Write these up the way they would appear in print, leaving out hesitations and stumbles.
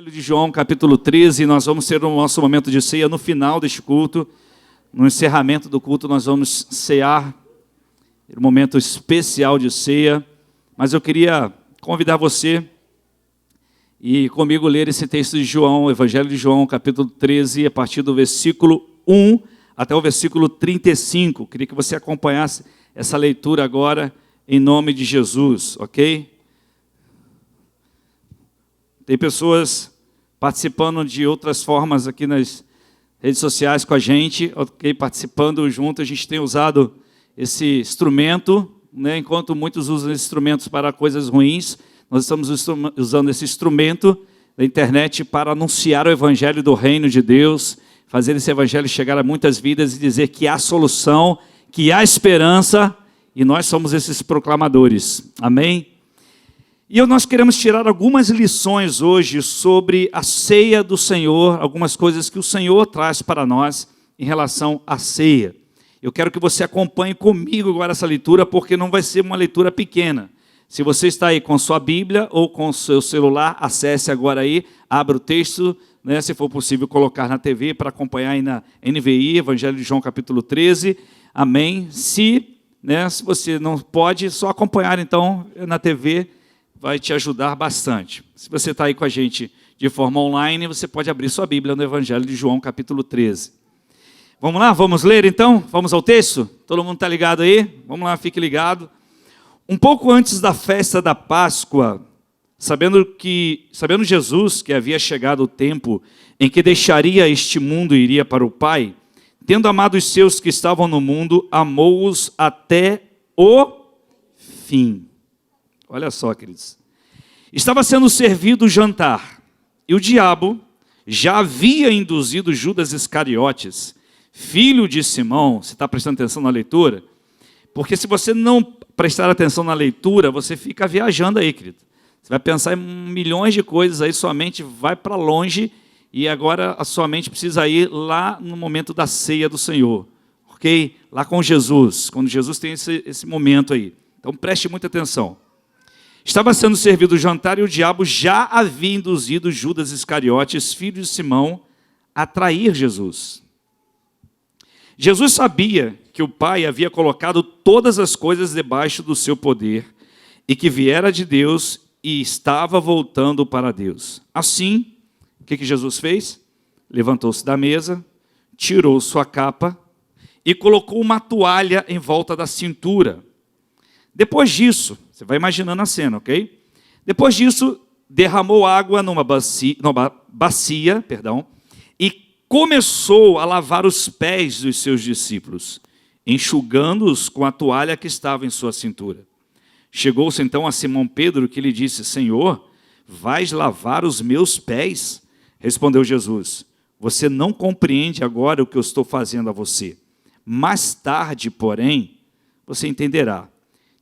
Evangelho de João, capítulo 13, nós vamos ter o nosso momento de ceia no final deste culto. No encerramento do culto nós vamos cear, um momento especial de ceia. Mas eu queria convidar você e comigo ler esse texto de João, Evangelho de João, capítulo 13, a partir do versículo 1 até o versículo 35. Queria que você acompanhasse essa leitura agora, em nome de Jesus, ok? Tem pessoas participando de outras formas aqui nas redes sociais com a gente, ok? Participando junto. A gente tem usado esse instrumento, né? Enquanto muitos usam esses instrumentos para coisas ruins, nós estamos usando esse instrumento da internet para anunciar o Evangelho do Reino de Deus, fazer esse Evangelho chegar a muitas vidas e dizer que há solução, que há esperança, e nós somos esses proclamadores. Amém? E nós queremos tirar algumas lições hoje sobre a ceia do Senhor, algumas coisas que o Senhor traz para nós em relação à ceia. Eu quero que você acompanhe comigo agora essa leitura, porque não vai ser uma leitura pequena. Se você está aí com sua Bíblia ou com o seu celular, acesse agora aí, abra o texto, né, se for possível colocar na TV para acompanhar aí na NVI, Evangelho de João capítulo 13. Amém? Se você não pode, só acompanhar então na TV, vai te ajudar bastante. Se você está aí com a gente de forma online, você pode abrir sua Bíblia no Evangelho de João, capítulo 13. Vamos lá? Vamos ler então? Vamos ao texto? Todo mundo está ligado aí? Vamos lá, fique ligado. Um pouco antes da festa da Páscoa, sabendo Jesus que havia chegado o tempo em que deixaria este mundo e iria para o Pai, tendo amado os seus que estavam no mundo, amou-os até o fim. Olha só, queridos. Estava sendo servido o jantar, e o diabo já havia induzido Judas Iscariotes, filho de Simão. Você está prestando atenção na leitura? Porque se você não prestar atenção na leitura, você fica viajando aí, querido. Você vai pensar em milhões de coisas aí, sua mente vai para longe, e agora a sua mente precisa ir lá no momento da ceia do Senhor, ok? Lá com Jesus, quando Jesus tem esse momento aí. Então preste muita atenção. Estava sendo servido o jantar e o diabo já havia induzido Judas Iscariotes, filho de Simão, a trair Jesus. Jesus sabia que o Pai havia colocado todas as coisas debaixo do seu poder e que viera de Deus e estava voltando para Deus. Assim, o que Jesus fez? Levantou-se da mesa, tirou sua capa e colocou uma toalha em volta da cintura. Depois disso, você vai imaginando a cena, ok? Depois disso, derramou água numa bacia, e começou a lavar os pés dos seus discípulos, enxugando-os com a toalha que estava em sua cintura. Chegou-se então a Simão Pedro, que lhe disse: Senhor, vais lavar os meus pés? Respondeu Jesus: você não compreende agora o que eu estou fazendo a você. Mais tarde, porém, você entenderá.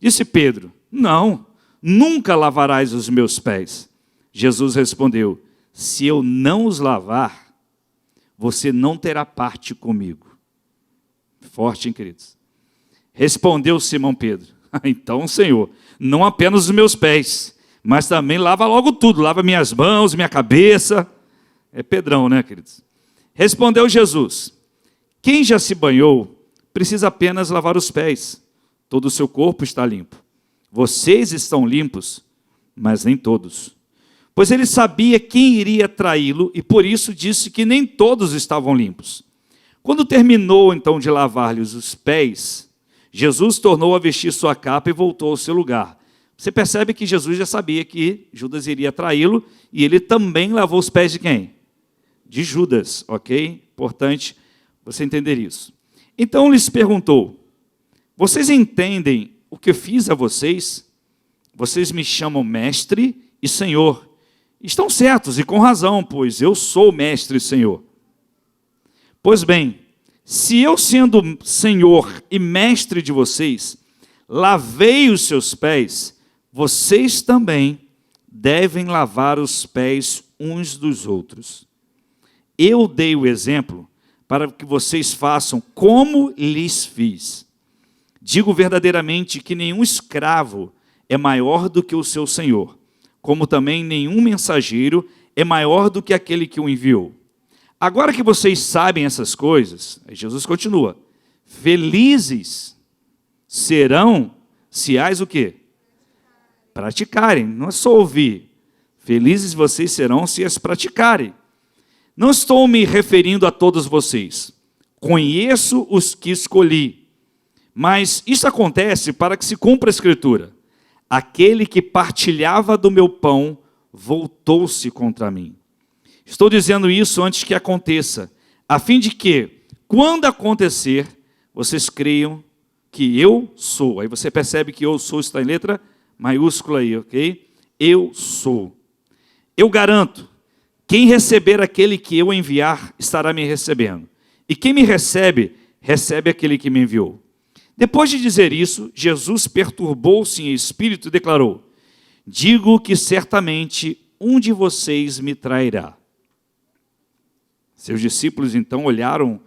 Disse Pedro: não, nunca lavarás os meus pés. Jesus respondeu: se eu não os lavar, você não terá parte comigo. Forte, hein, queridos? Respondeu Simão Pedro: então, Senhor, não apenas os meus pés, mas também lava logo tudo, lava minhas mãos, minha cabeça. É Pedrão, né, queridos? Respondeu Jesus: quem já se banhou, precisa apenas lavar os pés. Todo o seu corpo está limpo. Vocês estão limpos, mas nem todos. Pois ele sabia quem iria traí-lo e por isso disse que nem todos estavam limpos. Quando terminou então de lavar-lhes os pés, Jesus tornou a vestir sua capa e voltou ao seu lugar. Você percebe que Jesus já sabia que Judas iria traí-lo e ele também lavou os pés de quem? De Judas, ok? Importante você entender isso. Então lhes perguntou: vocês entendem o que fiz a vocês? Vocês me chamam mestre e senhor. Estão certos e com razão, pois eu sou mestre e senhor. Pois bem, se eu sendo senhor e mestre de vocês, lavei os seus pés, vocês também devem lavar os pés uns dos outros. Eu dei o exemplo para que vocês façam como lhes fiz. Digo verdadeiramente que nenhum escravo é maior do que o seu senhor, como também nenhum mensageiro é maior do que aquele que o enviou. Agora que vocês sabem essas coisas, aí Jesus continua, felizes serão se as o quê? Praticarem, não é só ouvir. Felizes vocês serão se as praticarem. Não estou me referindo a todos vocês. Conheço os que escolhi. Mas isso acontece para que se cumpra a Escritura. Aquele que partilhava do meu pão voltou-se contra mim. Estou dizendo isso antes que aconteça, a fim de que, quando acontecer, vocês creiam que eu sou. Aí você percebe que eu sou está em letra maiúscula aí, ok? Eu sou. Eu garanto, quem receber aquele que eu enviar, estará me recebendo. E quem me recebe, recebe aquele que me enviou. Depois de dizer isso, Jesus perturbou-se em espírito e declarou, digo que certamente um de vocês me trairá. Seus discípulos então olharam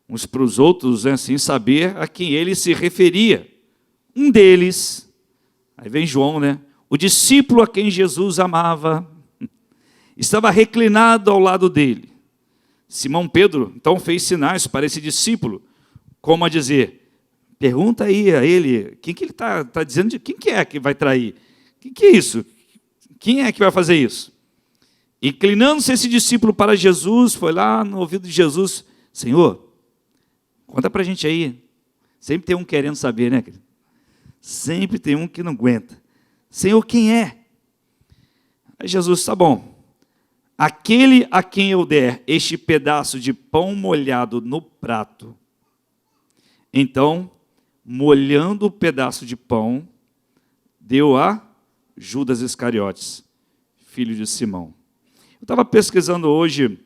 uns para os outros, né, sem saber a quem ele se referia. Um deles, aí vem João, né? O discípulo a quem Jesus amava, estava reclinado ao lado dele. Simão Pedro então fez sinais para esse discípulo, como a dizer, pergunta aí a ele, quem que ele está dizendo, de quem que é que vai trair? Que é isso? Quem é que vai fazer isso? Inclinando-se esse discípulo para Jesus, foi lá no ouvido de Jesus, Senhor, conta para a gente aí. Sempre tem um querendo saber, né, querido? Sempre tem um que não aguenta. Senhor, quem é? Aí Jesus, tá bom. Aquele a quem eu der este pedaço de pão molhado no prato. Então, molhando o pedaço de pão, deu a Judas Iscariotes, filho de Simão. Eu estava pesquisando hoje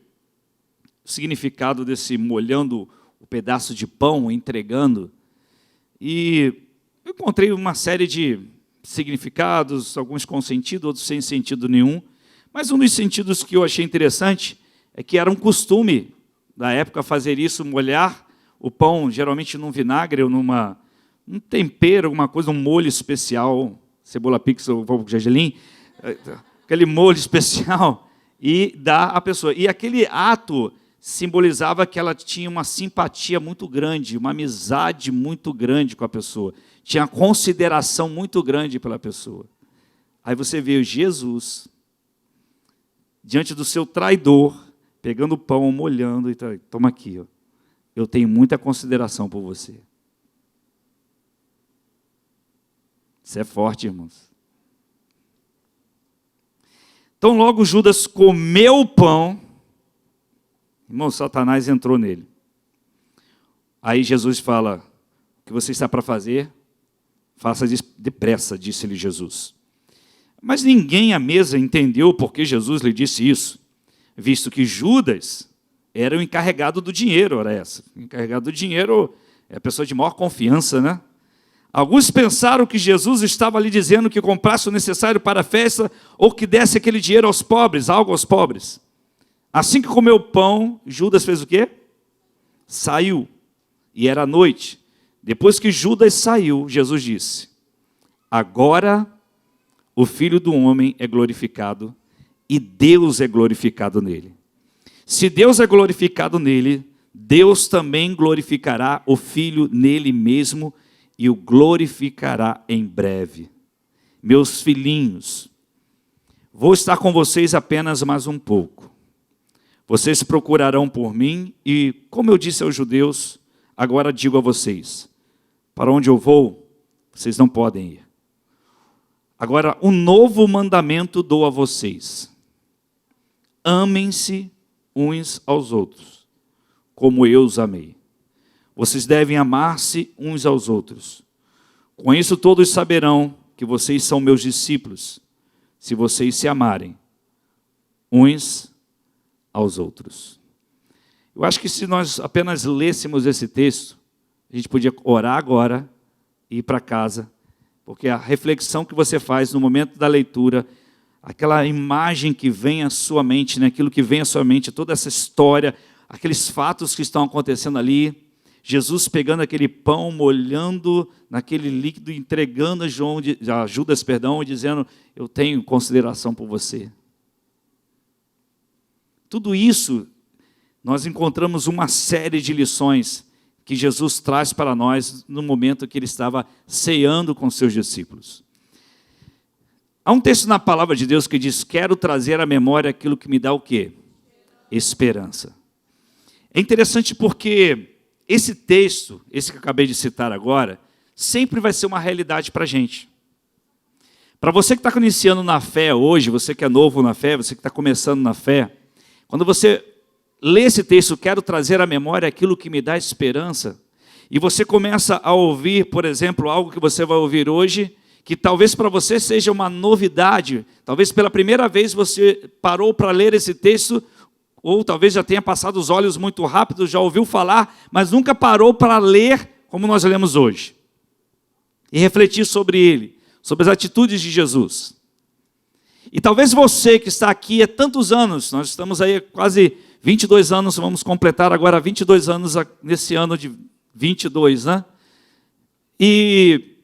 o significado desse molhando o pedaço de pão, entregando, e eu encontrei uma série de significados, alguns com sentido, outros sem sentido nenhum, mas um dos sentidos que eu achei interessante é que era um costume da época fazer isso, molhar o pão, geralmente num vinagre ou um tempero, alguma coisa, um molho especial, cebola pix ou gergelim, aquele molho especial, e dar à pessoa. E aquele ato simbolizava que ela tinha uma simpatia muito grande, uma amizade muito grande com a pessoa, tinha consideração muito grande pela pessoa. Aí você vê Jesus, diante do seu traidor, pegando o pão, molhando, e toma aqui, ó. Eu tenho muita consideração por você. Isso é forte, irmãos. Então logo Judas comeu o pão, irmão, Satanás entrou nele. Aí Jesus fala, o que você está para fazer, faça depressa, disse-lhe Jesus. Mas ninguém à mesa entendeu por que Jesus lhe disse isso, visto que Judas era o encarregado do dinheiro, ora essa. O encarregado do dinheiro é a pessoa de maior confiança, né? Alguns pensaram que Jesus estava lhe dizendo que comprasse o necessário para a festa ou que desse aquele dinheiro aos pobres, algo aos pobres. Assim que comeu o pão, Judas fez o quê? Saiu. E era noite. Depois que Judas saiu, Jesus disse, agora o Filho do Homem é glorificado e Deus é glorificado nele. Se Deus é glorificado nele, Deus também glorificará o Filho nele mesmo e o glorificará em breve. Meus filhinhos, vou estar com vocês apenas mais um pouco. Vocês procurarão por mim e, como eu disse aos judeus, agora digo a vocês, para onde eu vou, vocês não podem ir. Agora, um novo mandamento dou a vocês. Amem-se uns aos outros, como eu os amei. Vocês devem amar-se uns aos outros. Com isso todos saberão que vocês são meus discípulos, se vocês se amarem uns aos outros. Eu acho que se nós apenas lêssemos esse texto, a gente podia orar agora e ir para casa, porque a reflexão que você faz no momento da leitura, aquela imagem que vem à sua mente, né? Aquilo que vem à sua mente, toda essa história, aqueles fatos que estão acontecendo ali, Jesus pegando aquele pão, molhando naquele líquido, entregando a Judas, e dizendo, eu tenho consideração por você. tudo isso, nós encontramos uma série de lições que Jesus traz para nós no momento que ele estava ceando com seus discípulos. Há um texto na palavra de Deus que diz: quero trazer à memória aquilo que me dá o quê? Esperança. É interessante porque esse texto, esse que eu acabei de citar agora, sempre vai ser uma realidade para a gente. Para você que está iniciando na fé hoje, você que é novo na fé, você que está começando na fé, quando você lê esse texto, quero trazer à memória aquilo que me dá esperança, e você começa a ouvir, por exemplo, algo que você vai ouvir hoje, que talvez para você seja uma novidade, talvez pela primeira vez você parou para ler esse texto, ou talvez já tenha passado os olhos muito rápido, já ouviu falar, mas nunca parou para ler como nós lemos hoje. E refletir sobre ele, sobre as atitudes de Jesus. E talvez você que está aqui há tantos anos, nós estamos aí quase 22 anos, vamos completar agora 22 anos nesse ano de 22, né? E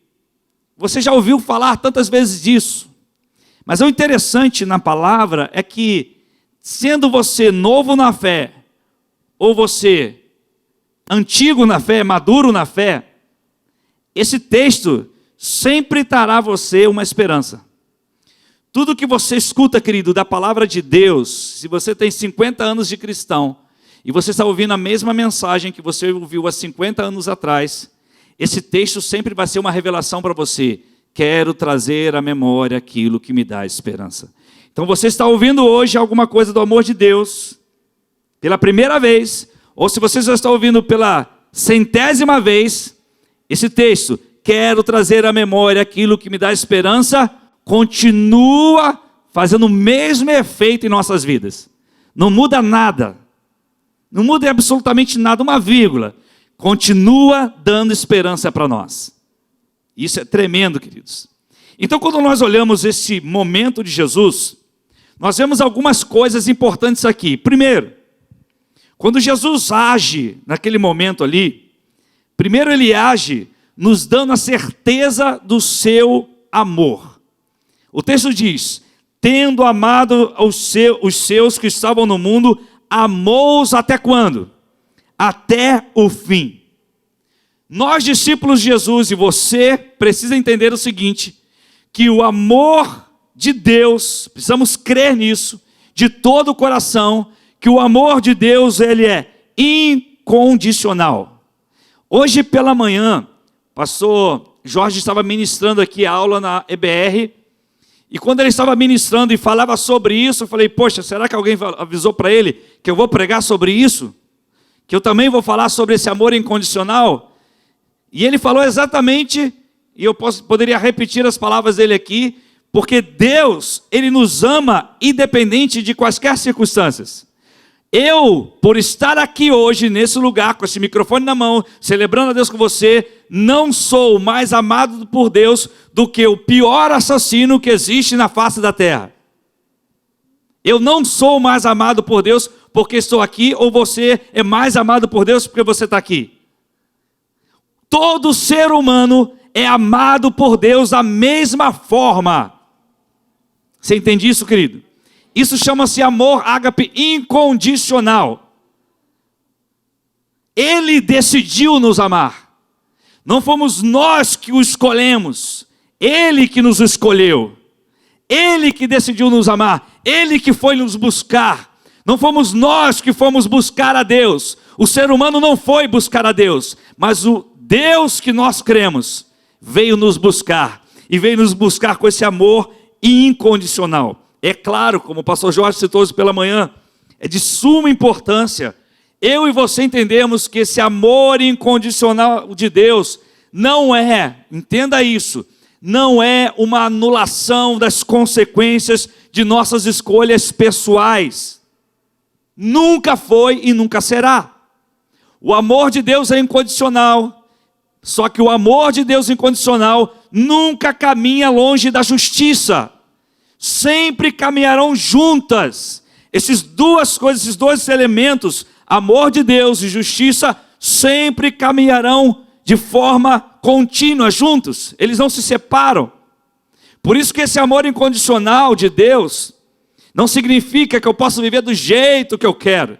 você já ouviu falar tantas vezes disso. Mas o interessante na palavra é que, sendo você novo na fé, ou você antigo na fé, maduro na fé, esse texto sempre trará a você uma esperança. Tudo que você escuta, querido, da palavra de Deus, se você tem 50 anos de cristão, e você está ouvindo a mesma mensagem que você ouviu há 50 anos atrás, esse texto sempre vai ser uma revelação para você. Quero trazer à memória aquilo que me dá esperança. Então você está ouvindo hoje alguma coisa do amor de Deus, pela primeira vez, ou se você já está ouvindo pela 100ª vez, esse texto, quero trazer à memória aquilo que me dá esperança, continua fazendo o mesmo efeito em nossas vidas. Não muda nada. Não muda absolutamente nada, uma vírgula. Continua dando esperança para nós. Isso é tremendo, queridos. Então, quando nós olhamos esse momento de Jesus, nós vemos algumas coisas importantes aqui. Primeiro, quando Jesus age naquele momento ali, primeiro ele age nos dando a certeza do seu amor. O texto diz: tendo amado os seus que estavam no mundo, amou-os até quando? Até o fim. Nós, discípulos de Jesus, e você precisa entender o seguinte, que o amor de Deus, precisamos crer nisso, de todo o coração, que o amor de Deus, ele é incondicional. Hoje pela manhã, pastor Jorge estava ministrando aqui a aula na EBR, e quando ele estava ministrando e falava sobre isso, eu falei: poxa, será que alguém avisou para ele que eu vou pregar sobre isso? Que eu também vou falar sobre esse amor incondicional? E ele falou exatamente, e eu poderia repetir as palavras dele aqui, porque Deus, ele nos ama independente de quaisquer circunstâncias. Eu, por estar aqui hoje, nesse lugar, com esse microfone na mão, celebrando a Deus com você, não sou mais amado por Deus do que o pior assassino que existe na face da terra. Eu não sou mais amado por Deus porque estou aqui, ou você é mais amado por Deus porque você está aqui. Todo ser humano é amado por Deus da mesma forma. Você entende isso, querido? Isso chama-se amor ágape incondicional. Ele decidiu nos amar. Não fomos nós que o escolhemos. Ele que nos escolheu. Ele que decidiu nos amar. Ele que foi nos buscar. Não fomos nós que fomos buscar a Deus. O ser humano não foi buscar a Deus, mas o Deus que nós cremos veio nos buscar. E veio nos buscar com esse amor incondicional. É claro, como o pastor Jorge citou hoje pela manhã, é de suma importância. Eu e você entendemos que esse amor incondicional de Deus não é, entenda isso, não é uma anulação das consequências de nossas escolhas pessoais. Nunca foi e nunca será. O amor de Deus é incondicional, só que o amor de Deus incondicional nunca caminha longe da justiça. Sempre caminharão juntas. Essas duas coisas, esses dois elementos, amor de Deus e justiça, sempre caminharão de forma contínua juntos. Eles não se separam. Por isso que esse amor incondicional de Deus Não significa que eu possa viver do jeito que eu quero.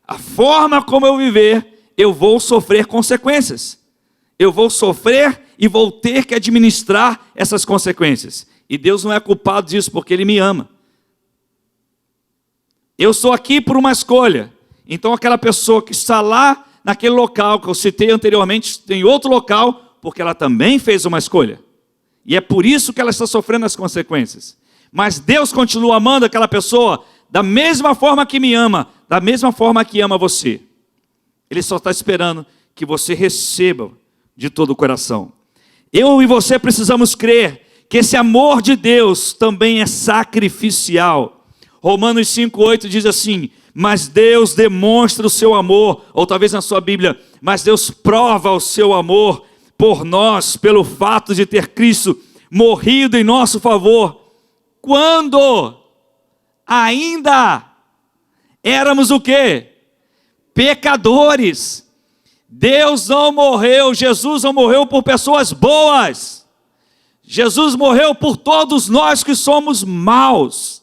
A forma como eu viver, eu vou sofrer consequências. Eu vou sofrer e vou ter que administrar essas consequências. E Deus não é culpado disso, porque Ele me ama. Eu estou aqui por uma escolha. Então aquela pessoa que está lá naquele local que eu citei anteriormente, tem outro local, porque ela também fez uma escolha. E é por isso que ela está sofrendo as consequências. Mas Deus continua amando aquela pessoa da mesma forma que me ama, da mesma forma que ama você. Ele só está esperando que você receba de todo o coração. Eu e você precisamos crer que esse amor de Deus também é sacrificial. Romanos 5,8 diz assim: mas Deus demonstra o seu amor, ou talvez na sua Bíblia, mas Deus prova o seu amor por nós, pelo fato de ter Cristo morrido em nosso favor, quando ainda éramos o quê? Pecadores. Deus não morreu, Jesus não morreu por pessoas boas. Jesus morreu por todos nós que somos maus.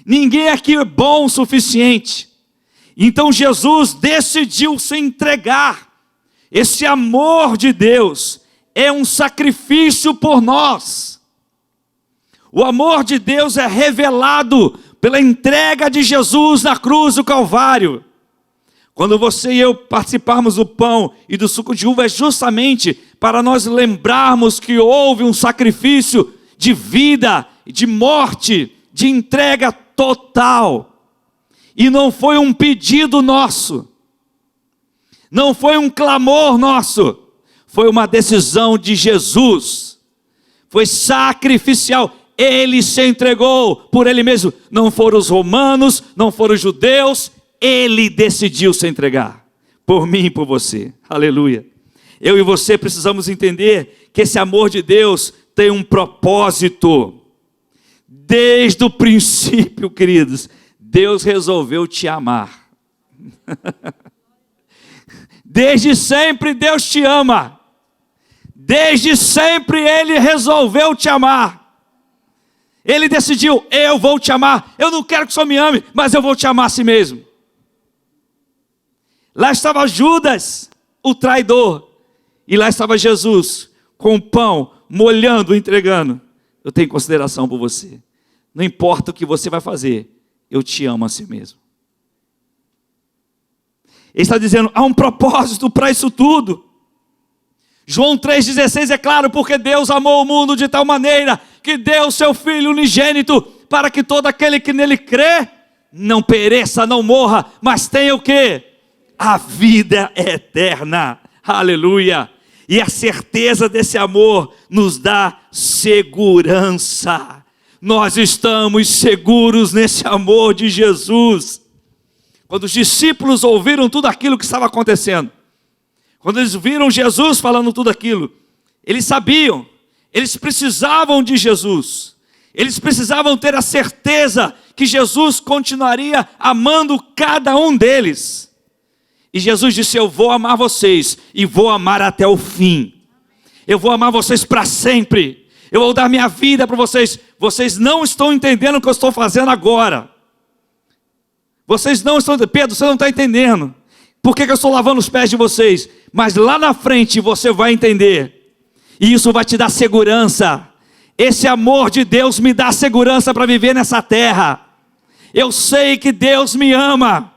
Ninguém aqui é bom o suficiente. Então Jesus decidiu se entregar. Esse amor de Deus é um sacrifício por nós. O amor de Deus é revelado pela entrega de Jesus na cruz do Calvário. Quando você e eu participarmos do pão e do suco de uva, é justamente para nós lembrarmos que houve um sacrifício de vida, de morte, de entrega total. E não foi um pedido nosso, não foi um clamor nosso, foi uma decisão de Jesus. Foi sacrificial. Ele se entregou por Ele mesmo. Não foram os romanos, não foram os judeus. Ele decidiu se entregar por mim e por você. Aleluia. Eu e você precisamos entender que esse amor de Deus tem um propósito. Desde o princípio, queridos, Deus resolveu te amar. Desde sempre Deus te ama. Desde sempre Ele resolveu te amar. Ele decidiu: eu vou te amar. Eu não quero que só me ame, mas eu vou te amar a si mesmo. Lá estava Judas, o traidor. E lá estava Jesus, com o pão, molhando, entregando. Eu tenho consideração por você. Não importa o que você vai fazer, eu te amo a si mesmo. Ele está dizendo: há um propósito para isso tudo. João 3,16 é claro: porque Deus amou o mundo de tal maneira que deu o seu Filho unigênito, para que todo aquele que nele crê, não pereça, não morra, mas tenha o quê? A vida eterna. Aleluia. E a certeza desse amor nos dá segurança. Nós estamos seguros nesse amor de Jesus. Quando os discípulos ouviram tudo aquilo que estava acontecendo, quando eles viram Jesus falando tudo aquilo, eles sabiam, eles precisavam de Jesus. Eles precisavam ter a certeza que Jesus continuaria amando cada um deles. E Jesus disse: eu vou amar vocês e vou amar até o fim. Eu vou amar vocês para sempre. Eu vou dar minha vida para vocês. Vocês não estão entendendo o que eu estou fazendo agora. Vocês não estão... Pedro, você não está entendendo. Por que eu estou lavando os pés de vocês? Mas lá na frente você vai entender. E isso vai te dar segurança. Esse amor de Deus me dá segurança para viver nessa terra. Eu sei que Deus me ama.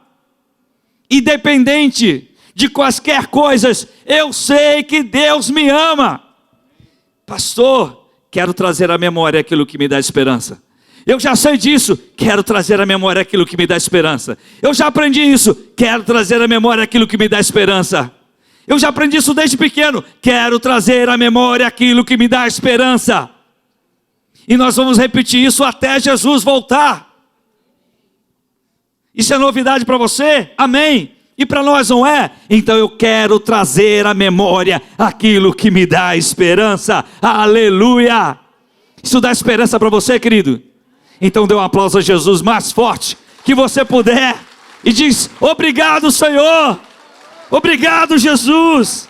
Independente de quaisquer coisas, eu sei que Deus me ama. Pastor, quero trazer à memória aquilo que me dá esperança. Eu já sei disso, quero trazer à memória aquilo que me dá esperança. Eu já aprendi isso, quero trazer à memória aquilo que me dá esperança. Eu já aprendi isso desde pequeno, quero trazer à memória aquilo que me dá esperança. E nós vamos repetir isso até Jesus voltar. Isso é novidade para você? Amém? E para nós não é? Então eu quero trazer à memória aquilo que me dá esperança. Aleluia! Isso dá esperança para você, querido? Então dê um aplauso a Jesus mais forte que você puder. E diz: obrigado, Senhor. Obrigado, Jesus.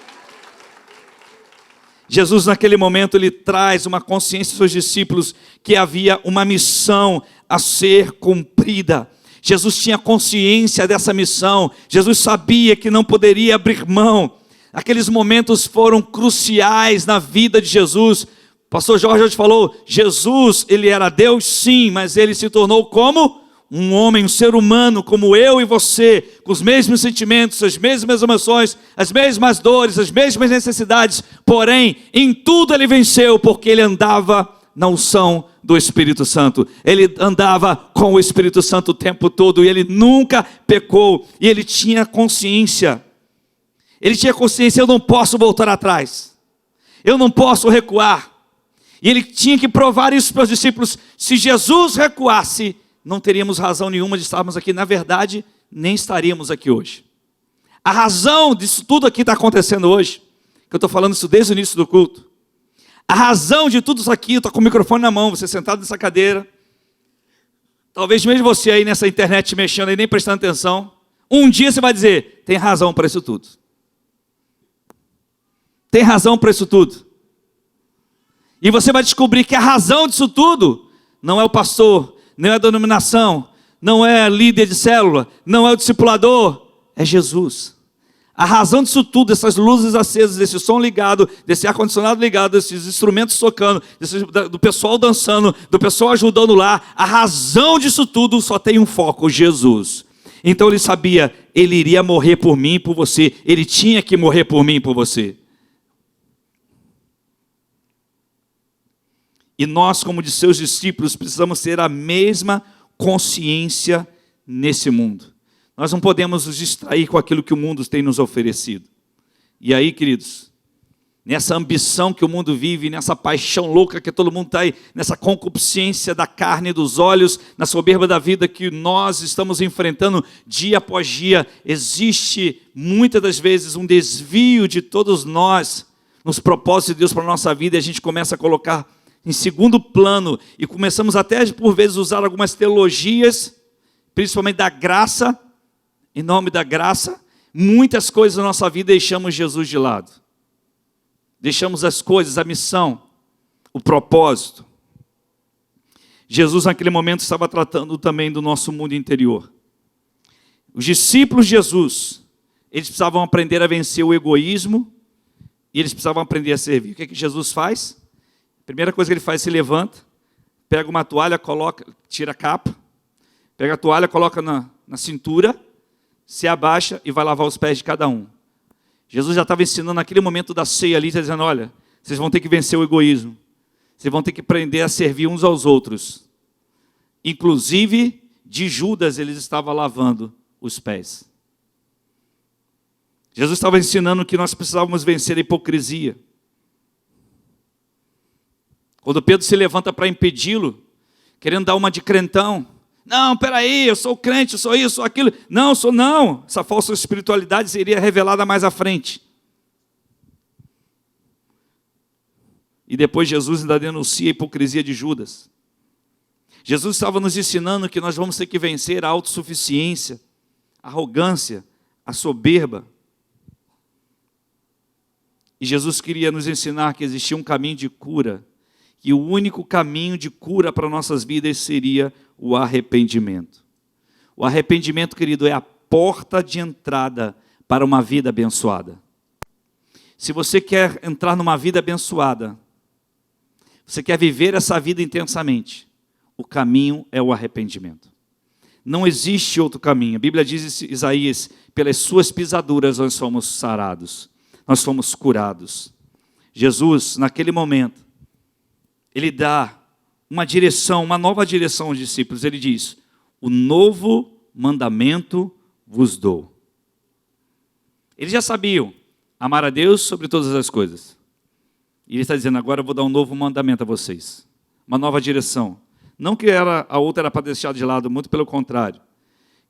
Jesus, naquele momento, ele traz uma consciência aos seus discípulos que havia uma missão a ser cumprida. Jesus tinha consciência dessa missão. Jesus sabia que não poderia abrir mão. Aqueles momentos foram cruciais na vida de Jesus. O pastor Jorge hoje falou, Jesus, ele era Deus sim, mas ele se tornou como um homem, um ser humano, como eu e você, com os mesmos sentimentos, as mesmas emoções, as mesmas dores, as mesmas necessidades, porém, em tudo ele venceu, porque ele andava na unção do Espírito Santo. Ele andava com o Espírito Santo o tempo todo, e ele nunca pecou, e ele tinha consciência. Ele tinha consciência, eu não posso voltar atrás, eu não posso recuar. E ele tinha que provar isso para os discípulos. Se Jesus recuasse, não teríamos razão nenhuma de estarmos aqui. Na verdade, nem estaríamos aqui hoje. A razão disso tudo aqui está acontecendo hoje, que eu estou falando isso desde o início do culto. A razão de tudo isso aqui, eu estou com o microfone na mão, você sentado nessa cadeira, talvez mesmo você aí nessa internet mexendo e nem prestando atenção, um dia você vai dizer, tem razão para isso tudo. Tem razão para isso tudo. E você vai descobrir que a razão disso tudo não é o pastor, não é a denominação, não é a líder de célula, não é o discipulador, é Jesus. A razão disso tudo, dessas luzes acesas, desse som ligado, desse ar-condicionado ligado, desses instrumentos tocando, do pessoal dançando, do pessoal ajudando lá, a razão disso tudo só tem um foco, Jesus. Então ele sabia, ele iria morrer por mim e por você, ele tinha que morrer por mim e por você. E nós, como de seus discípulos, precisamos ter a mesma consciência nesse mundo. Nós não podemos nos distrair com aquilo que o mundo tem nos oferecido. E aí, queridos, nessa ambição que o mundo vive, nessa paixão louca que todo mundo está aí, nessa concupiscência da carne e dos olhos, na soberba da vida que nós estamos enfrentando dia após dia, existe muitas das vezes um desvio de todos nós nos propósitos de Deus para a nossa vida, e a gente começa a colocar em segundo plano, e começamos até por vezes usar algumas teologias, principalmente da graça, em nome da graça, muitas coisas da nossa vida deixamos Jesus de lado. Deixamos as coisas, a missão, o propósito. Jesus naquele momento estava tratando também do nosso mundo interior. Os discípulos de Jesus, eles precisavam aprender a vencer o egoísmo, e eles precisavam aprender a servir. O que é que Jesus faz? A primeira coisa que ele faz, se levanta, pega uma toalha, coloca, tira a capa, pega a toalha, coloca na cintura, se abaixa e vai lavar os pés de cada um. Jesus já estava ensinando naquele momento da ceia ali, dizendo, olha, vocês vão ter que vencer o egoísmo, vocês vão ter que aprender a servir uns aos outros. Inclusive, de Judas, eles estavam lavando os pés. Jesus estava ensinando que nós precisávamos vencer a hipocrisia. Quando Pedro se levanta para impedi-lo, querendo dar uma de crentão. Não, peraí, eu sou crente, eu sou isso, sou aquilo. Não, sou não. Essa falsa espiritualidade seria revelada mais à frente. E depois Jesus ainda denuncia a hipocrisia de Judas. Jesus estava nos ensinando que nós vamos ter que vencer a autossuficiência, a arrogância, a soberba. E Jesus queria nos ensinar que existia um caminho de cura, que o único caminho de cura para nossas vidas seria o arrependimento. O arrependimento, querido, é a porta de entrada para uma vida abençoada. Se você quer entrar numa vida abençoada, você quer viver essa vida intensamente, o caminho é o arrependimento. Não existe outro caminho. A Bíblia diz em Isaías, pelas suas pisaduras nós somos sarados, nós somos curados. Jesus, naquele momento, ele dá uma direção, uma nova direção aos discípulos. Ele diz, o novo mandamento vos dou. Eles já sabiam amar a Deus sobre todas as coisas. E ele está dizendo, agora eu vou dar um novo mandamento a vocês. Uma nova direção. Não que a outra era para deixar de lado, muito pelo contrário.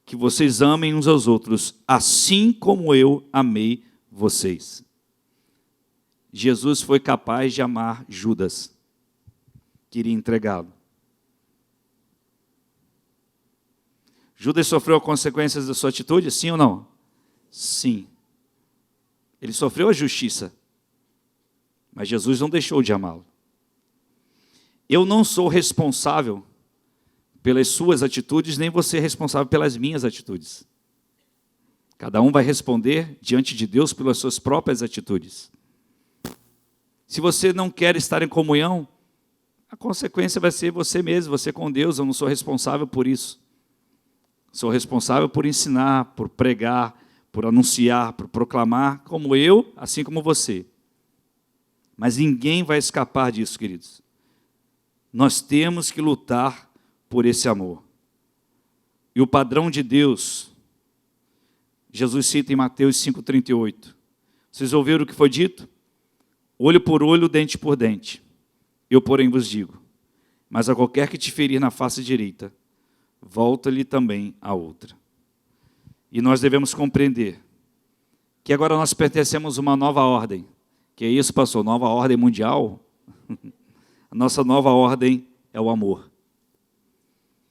Que vocês amem uns aos outros, assim como eu amei vocês. Jesus foi capaz de amar Judas. Queria entregá-lo. Judas sofreu as consequências da sua atitude, sim ou não? Sim. Ele sofreu a justiça. Mas Jesus não deixou de amá-lo. Eu não sou responsável pelas suas atitudes, nem você é responsável pelas minhas atitudes. Cada um vai responder diante de Deus pelas suas próprias atitudes. Se você não quer estar em comunhão, a consequência vai ser você mesmo, você com Deus. Eu não sou responsável por isso. Sou responsável por ensinar, por pregar, por anunciar, por proclamar, como eu, assim como você. Mas ninguém vai escapar disso, queridos. Nós temos que lutar por esse amor. E o padrão de Deus, Jesus cita em Mateus 5,38. Vocês ouviram o que foi dito? Olho por olho, dente por dente. Eu, porém, vos digo, mas a qualquer que te ferir na face direita, volta-lhe também a outra. E nós devemos compreender que agora nós pertencemos a uma nova ordem. Que é isso, pastor? Nova ordem mundial? A nossa nova ordem é o amor.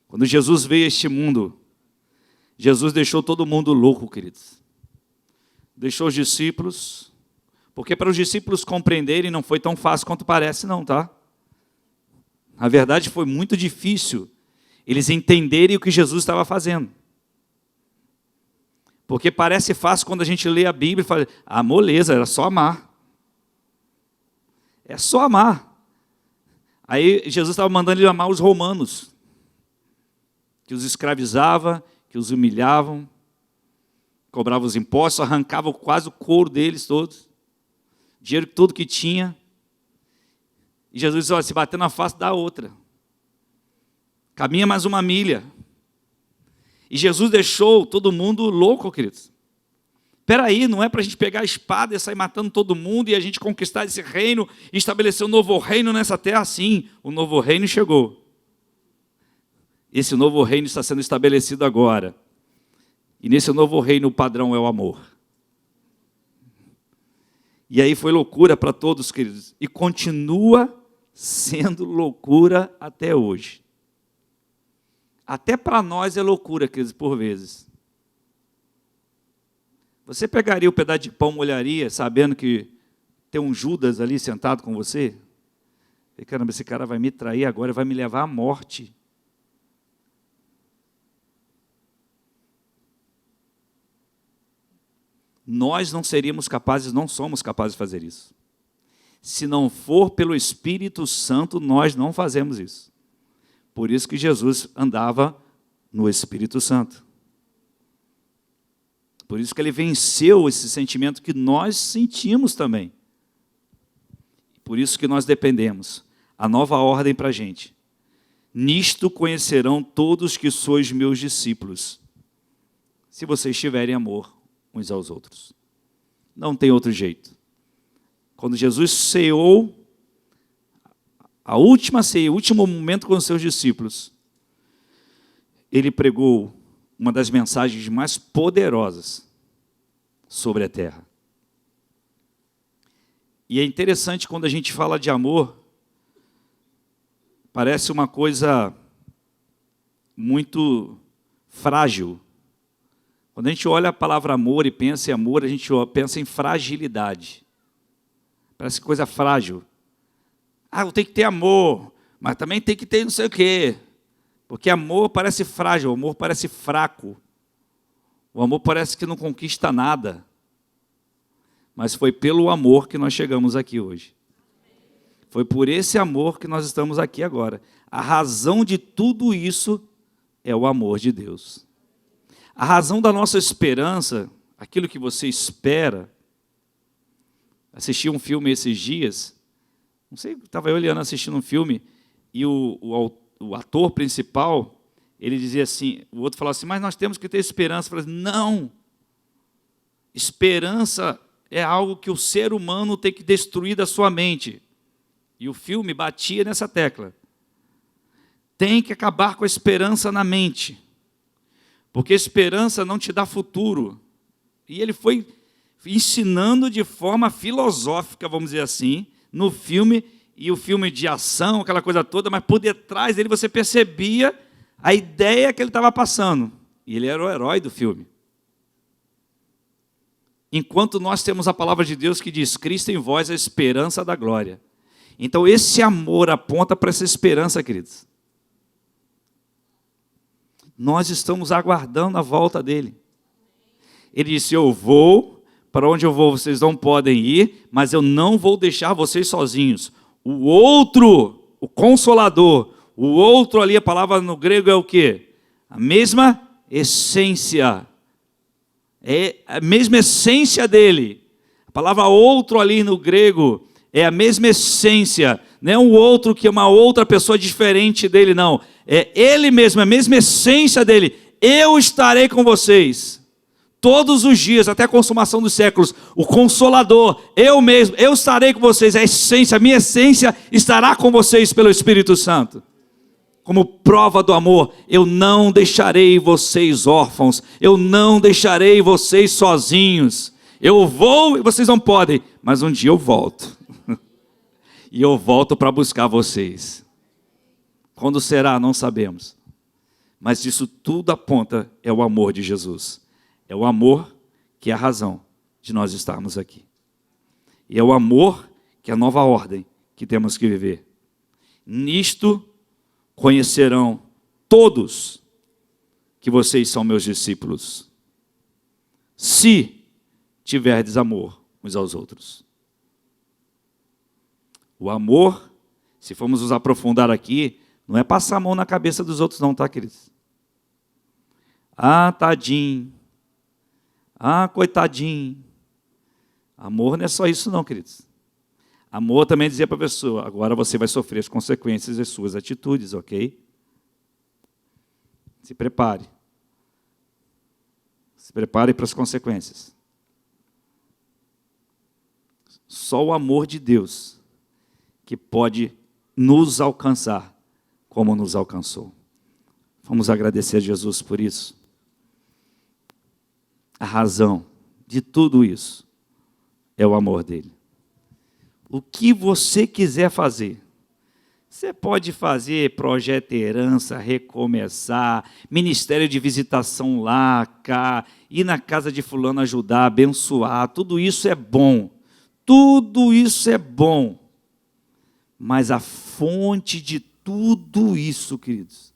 Quando Jesus veio a este mundo, Jesus deixou todo mundo louco, queridos. Deixou os discípulos, porque para os discípulos compreenderem não foi tão fácil quanto parece não, tá? Na verdade foi muito difícil eles entenderem o que Jesus estava fazendo. Porque parece fácil quando a gente lê a Bíblia e fala, moleza, era só amar. É só amar. Aí Jesus estava mandando ele amar os romanos, que os escravizava, que os humilhavam, cobrava os impostos, arrancava quase o couro deles todos, dinheiro todo que tinha. E Jesus disse, olha, se bater na face, dá outra. Caminha mais uma milha. E Jesus deixou todo mundo louco, queridos. Espera aí, não é para a gente pegar a espada e sair matando todo mundo e a gente conquistar esse reino e estabelecer um novo reino nessa terra? Sim, o novo reino chegou. Esse novo reino está sendo estabelecido agora. E nesse novo reino o padrão é o amor. E aí foi loucura para todos, queridos. E continua sendo loucura até hoje. Até para nós é loucura, queridos, por vezes. Você pegaria o pedaço de pão, molharia, sabendo que tem um Judas ali sentado com você? E, caramba, esse cara vai me trair agora, vai me levar à morte. Nós não seríamos capazes, não somos capazes de fazer isso. Se não for pelo Espírito Santo, nós não fazemos isso. Por isso que Jesus andava no Espírito Santo. Por isso que ele venceu esse sentimento que nós sentimos também. Por isso que nós dependemos. A nova ordem para a gente. Nisto conhecerão todos que sois meus discípulos, se vocês tiverem amor uns aos outros. Não tem outro jeito. Quando Jesus ceou, a última ceia, o último momento com os seus discípulos, ele pregou uma das mensagens mais poderosas sobre a terra. E é interessante quando a gente fala de amor, parece uma coisa muito frágil. Quando a gente olha a palavra amor e pensa em amor, a gente pensa em fragilidade. Parece coisa frágil. Eu tenho que ter amor, mas também tem que ter não sei o quê. Porque amor parece frágil, o amor parece fraco. O amor parece que não conquista nada. Mas foi pelo amor que nós chegamos aqui hoje. Foi por esse amor que nós estamos aqui agora. A razão de tudo isso é o amor de Deus. A razão da nossa esperança, aquilo que você espera. Assisti um filme esses dias, não sei, estava eu olhando, assistindo um filme, e o ator principal, ele dizia assim, o outro falava assim, mas nós temos que ter esperança. Eu falei, não, esperança é algo que o ser humano tem que destruir da sua mente. E o filme batia nessa tecla. Tem que acabar com a esperança na mente, porque a esperança não te dá futuro. E ele foi ensinando de forma filosófica, vamos dizer assim, no filme, e o filme de ação, aquela coisa toda, mas por detrás dele você percebia a ideia que ele estava passando. E ele era o herói do filme. enquanto nós temos a palavra de Deus que diz: Cristo em vós, a esperança da glória. Então esse amor aponta para essa esperança, queridos. Nós estamos aguardando a volta dele. Ele disse: eu vou, para onde eu vou vocês não podem ir, mas eu não vou deixar vocês sozinhos. O outro, o Consolador, o outro ali, a palavra no grego é o quê? A mesma essência. É a mesma essência dele. A palavra outro ali no grego é a mesma essência. Não é um outro que é uma outra pessoa diferente dele, não. É ele mesmo, a mesma essência dele. Eu estarei com vocês todos os dias, até a consumação dos séculos. O Consolador, eu mesmo, eu estarei com vocês. A essência, a minha essência estará com vocês pelo Espírito Santo. Como prova do amor, eu não deixarei vocês órfãos, eu não deixarei vocês sozinhos. Eu vou e vocês não podem, mas um dia eu volto. E eu volto para buscar vocês. Quando será, não sabemos. Mas isso tudo aponta, é o amor de Jesus. É o amor que é a razão de nós estarmos aqui. E é o amor que é a nova ordem que temos que viver. Nisto conhecerão todos que vocês são meus discípulos, se tiverdes amor uns aos outros. O amor, se formos nos aprofundar aqui, não é passar a mão na cabeça dos outros não, tá, queridos? Ah, tadinho. Ah, coitadinho. Amor não é só isso não, queridos. Amor também é dizer para a pessoa: agora você vai sofrer as consequências das suas atitudes, ok? Se prepare. Se prepare para as consequências. Só o amor de Deus que pode nos alcançar como nos alcançou. Vamos agradecer a Jesus por isso. A razão de tudo isso é o amor dele. O que você quiser fazer, você pode fazer projeto herança, recomeçar, ministério de visitação lá, cá, ir na casa de fulano ajudar, abençoar, tudo isso é bom. Tudo isso é bom. Mas a fonte de tudo isso, queridos,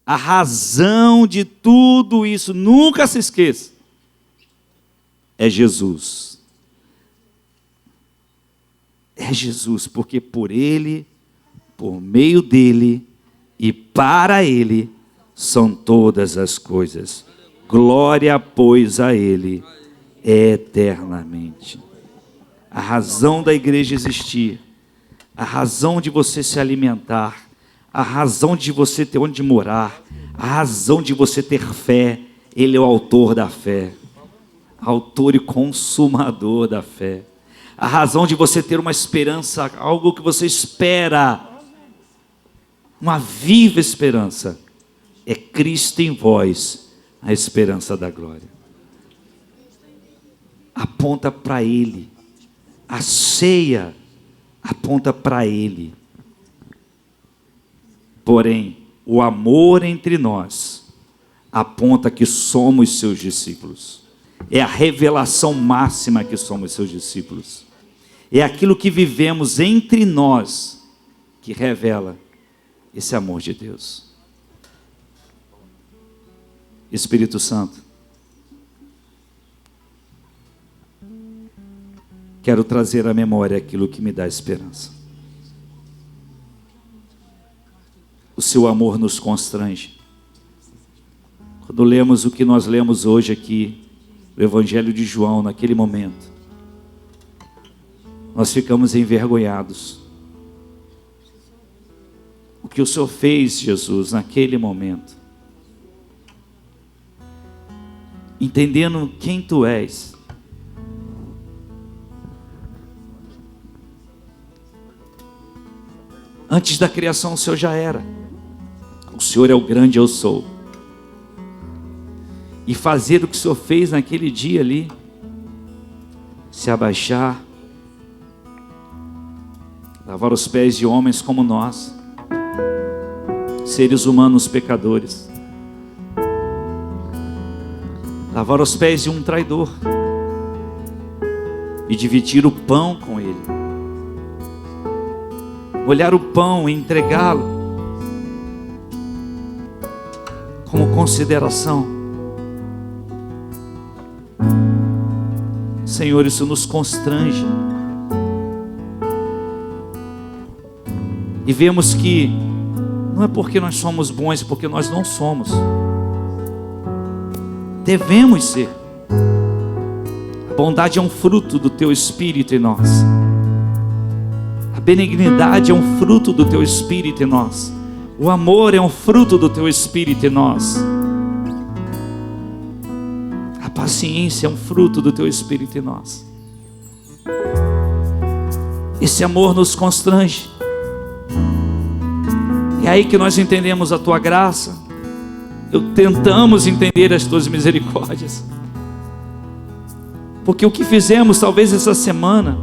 a razão de tudo isso, nunca se esqueça, é Jesus. É Jesus, porque por Ele, por meio dEle e para Ele são todas as coisas. Glória, pois, a Ele eternamente. A razão da igreja existir, a razão de você se alimentar, a razão de você ter onde morar, a razão de você ter fé, Ele é o autor da fé, autor e consumador da fé. A razão de você ter uma esperança, algo que você espera, uma viva esperança, é Cristo em vós, a esperança da glória. Aponta para Ele. A ceia aponta para Ele. Porém, o amor entre nós aponta que somos seus discípulos. É a revelação máxima que somos seus discípulos. É aquilo que vivemos entre nós que revela esse amor de Deus. Espírito Santo, quero trazer à memória aquilo que me dá esperança. O seu amor nos constrange. Quando lemos o que nós lemos hoje aqui, o Evangelho de João, naquele momento, nós ficamos envergonhados. O que o Senhor fez, Jesus, naquele momento, entendendo quem Tu és, antes da criação o Senhor já era. O Senhor é o grande eu sou. E fazer o que o Senhor fez naquele dia ali, se abaixar, lavar os pés de homens como nós, seres humanos pecadores, lavar os pés de um traidor, e dividir o pão com Ele. Molhar o pão e entregá-lo como consideração. Senhor, isso nos constrange. E vemos que não é porque nós somos bons, é porque nós não somos. Devemos ser. A bondade é um fruto do Teu Espírito em nós. A benignidade é um fruto do Teu Espírito em nós. O amor é um fruto do Teu Espírito em nós. A paciência é um fruto do Teu Espírito em nós. Esse amor nos constrange. É aí que nós entendemos a Tua graça. Tentamos entender as Tuas misericórdias. Porque o que fizemos talvez essa semana,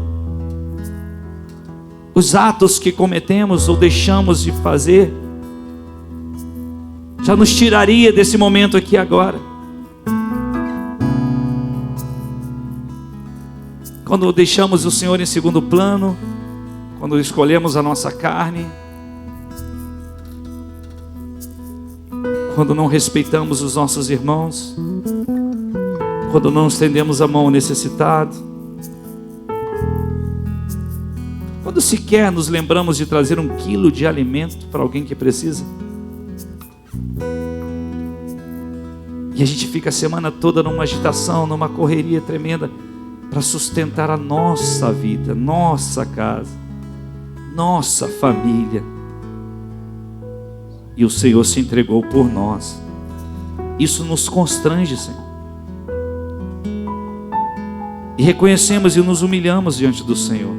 os atos que cometemos ou deixamos de fazer, já nos tiraria desse momento aqui agora. Quando deixamos o Senhor em segundo plano, quando escolhemos a nossa carne, quando não respeitamos os nossos irmãos, quando não estendemos a mão ao necessitado, quando sequer nos lembramos de trazer 1 quilo de alimento para alguém que precisa. E a gente fica a semana toda numa agitação, numa correria tremenda para sustentar a nossa vida, nossa casa, nossa família. E o Senhor se entregou por nós. Isso nos constrange, Senhor. E reconhecemos e nos humilhamos diante do Senhor.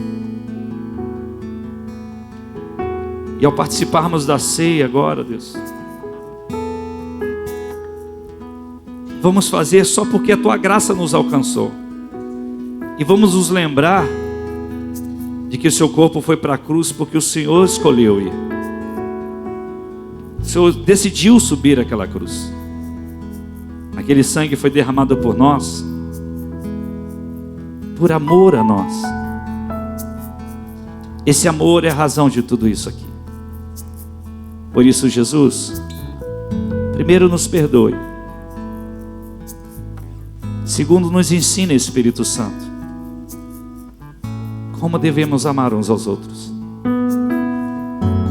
E ao participarmos da ceia agora, Deus, vamos fazer só porque a Tua graça nos alcançou. E vamos nos lembrar de que o Seu corpo foi para a cruz porque o Senhor escolheu ir. O Senhor decidiu subir aquela cruz. Aquele sangue foi derramado por nós, por amor a nós. Esse amor é a razão de tudo isso aqui. Por isso, Jesus, primeiro nos perdoe. Segundo, nos ensina, Espírito Santo, como devemos amar uns aos outros.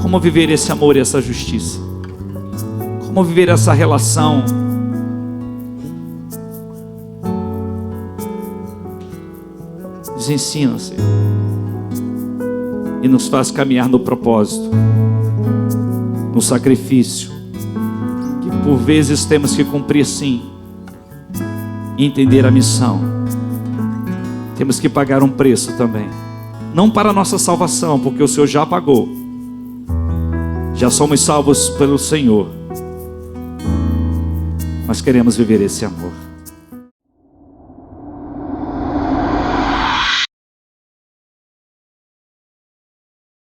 Como viver esse amor e essa justiça. Como viver essa relação. Nos ensina, Senhor. E nos faz caminhar no propósito, no sacrifício, que por vezes temos que cumprir sim, e entender a missão. Temos que pagar um preço também. Não para a nossa salvação, porque o Senhor já pagou. Já somos salvos pelo Senhor. Nós queremos viver esse amor.